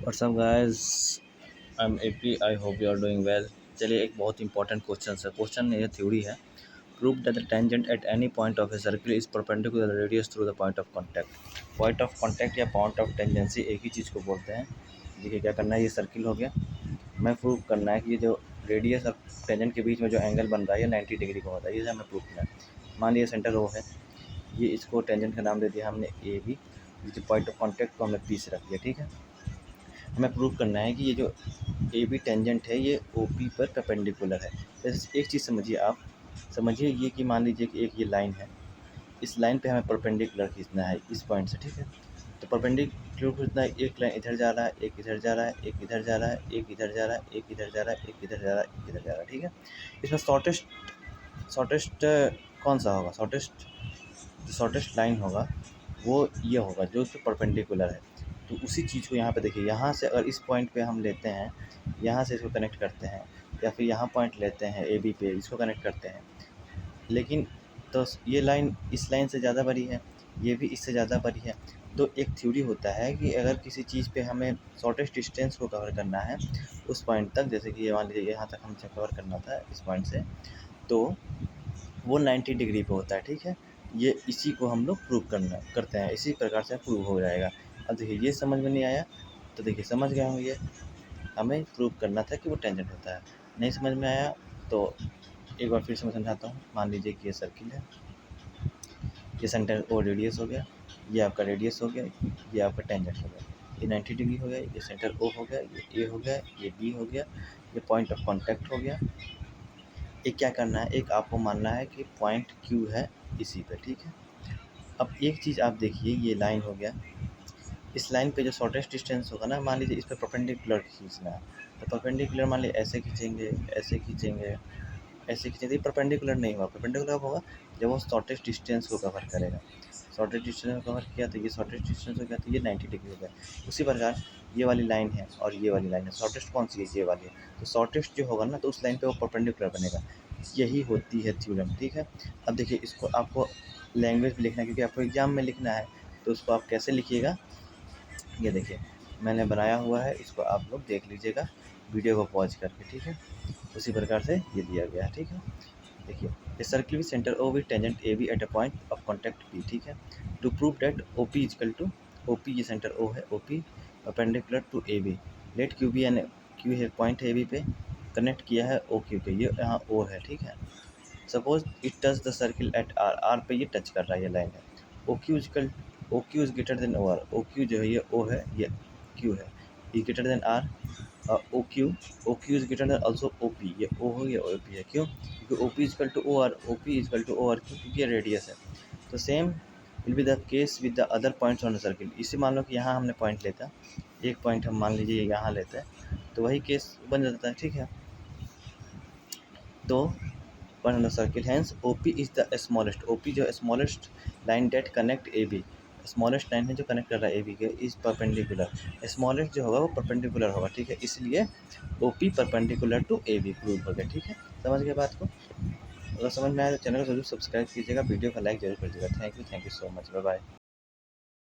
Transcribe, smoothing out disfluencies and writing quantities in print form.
WhatsApp guys, I am AP. I hope you are doing well. चलिए, एक बहुत important question ये theory है। Prove that the tangent at any point of a circle is perpendicular radius through the point of contact. Point of contact या point of tangency एक ही चीज़ को बोलते हैं। देखिए क्या करना है, ये सर्किल हो गया। मैं प्रूव करना है कि ये जो रेडियस और टेंजेंट के बीच में जो एंगल बन रहा है ये 90 डिग्री का होता है। ये हमें प्रूव करना है। मान लीजिए सेंटर ओ है, ये इसको टेंजेंट का नाम दे दिया हमने ए बी। जो पॉइंट ऑफ कॉन्टैक्ट को हमने पी से रख दिया, ठीक है। हमें प्रूव करना है कि ये जो ए बी टेंजेंट है ये ओ पी पर परपेंडिकुलर है। जैसे एक चीज़ समझिए, आप समझिए ये कि मान लीजिए कि एक ये लाइन है, इस लाइन पे हमें परपेंडिकुलर खींचना है इस पॉइंट से, ठीक है। तो परपेंडिकुलर खींचना है, एक लाइन इधर जा रहा है, एक इधर जा रहा है, एक इधर जा रहा है, एक इधर जा रहा है, एक इधर जा रहा है, एक इधर जा रहा है, एक इधर जा रहा है, ठीक है। इसमें शॉर्टेस्ट कौन सा होगा? शॉर्टेस्ट लाइन होगा वो ये होगा जो उसके परपेंडिकुलर है। तो उसी चीज़ को यहाँ पे देखिए, यहाँ से अगर इस पॉइंट पे हम लेते हैं, यहाँ से इसको कनेक्ट करते हैं, या फिर यहाँ पॉइंट लेते हैं ए बी पे, इसको कनेक्ट करते हैं, लेकिन तो ये लाइन इस लाइन से ज़्यादा बड़ी है, ये भी इससे ज़्यादा बड़ी है। तो एक थ्योरी होता है कि अगर किसी चीज़ पे हमें शॉर्टेस्ट डिस्टेंस को कवर करना है उस पॉइंट तक, जैसे कि ये मान लीजिए यहाँ तक हमसे कवर करना था इस पॉइंट से, तो वो 90 डिग्री पे होता है, ठीक है। ये इसी को हम लोग प्रूव करते हैं, इसी प्रकार से प्रूव हो जाएगा। अब देखिए, ये समझ में नहीं आया तो देखिए समझ गए होंगे, हमें प्रूव करना था कि वो टेंजेंट होता है। नहीं समझ में आया तो एक बार फिर से मैं समझाता हूँ। मान लीजिए कि ये सर्किल है, ये सेंटर ओ रेडियस हो गया, ये आपका रेडियस हो गया, ये आपका टेंजेंट हो गया, ये 90 डिग्री हो गया, ये सेंटर ओ हो गया, ये ए हो गया, ये बी हो गया, ये पॉइंट ऑफ कॉन्टैक्ट हो गया। एक क्या करना है, एक आपको मानना है कि पॉइंट क्यू है इसी पे, ठीक है। अब एक चीज़ आप देखिए, ये लाइन हो गया, इस लाइन पे जो शॉर्टेस्ट डिस्टेंस होगा ना, मान लीजिए इस पे परपेंडिकुलर खींचना है, तो परपेंडिकुलर मान लीजिए ऐसे खींचेंगे, ऐसे खींचेंगे, ऐसे खींचेंगे, परपेंडिकुलर नहीं होगा। परपेंडिकुलर कब होगा? जब वो शॉर्टेस्ट डिस्टेंस को कवर करेगा। शॉर्टेस्ट डिस्टेंस को कवर किया तो ये शॉर्टेस्ट डिस्टेंस हो गया, तो ये 90 डिग्री हो गया। उसी प्रकार ये वाली लाइन है और ये वाली लाइन है, शॉर्टेस्ट कौन सी है? ये वाली है। तो शॉर्टेस्ट जो होगा ना, तो उस लाइन पे वो परपेंडिकुलर बनेगा। यही होती है थ्योरम, ठीक है। अब देखिए, इसको आपको लैंग्वेज में लिखना है क्योंकि आपको एग्जाम में लिखना है, तो उसको आप कैसे लिखिएगा, ये देखिए मैंने बनाया हुआ है, इसको आप लोग देख लीजिएगा वीडियो को पॉज करके, ठीक है। उसी प्रकार से ये दिया गया है, ठीक है। देखिए, a circle with centre O with tangent A B at a point of contact P, ठीक है। To prove that O P is equal to O P, ये सेंटर ओ है, O P perpendicular to A B, let Q be an Q है point A B पे connect किया है O Q पे, ये यहाँ ओ है, ठीक है। Suppose it touch the circle at R, R पे ये टच कर रहा है, ये लाइन है। O Q is greater than O R, O Q जो है ये ओ है, ये क्यू है, E greater than R. O Q is greater than also O P, ये ओ हो, ये ओ पी है, क्यों? क्योंकि O P is equal to O R, O P is equal to O are, क्यों? क्योंकि ये रेडियस है। तो same will be the case with the other points on the circle. इसे मान लो कि यहाँ हमने पॉइंट लेता, एक पॉइंट हम मान लीजिए यहाँ लेते हैं, तो वही केस बन जाता है, ठीक है। तो on the circle, hence OP is the smallest, OP जो smallest line that connect A B, smallest line है जो कनेक्ट कर रहा है ए बी के, इज परपेंडिकुलर। स्मॉलेस्ट जो होगा वो परपेंडिकुलर होगा, ठीक है। इसलिए OP perpendicular to A B prove हो गया, ठीक है। समझ गए बात को? अगर समझ में आए तो चैनल को जरूर सब्सक्राइब कीजिएगा, वीडियो का लाइक जरूर करिएगा। Thank you so much, bye bye.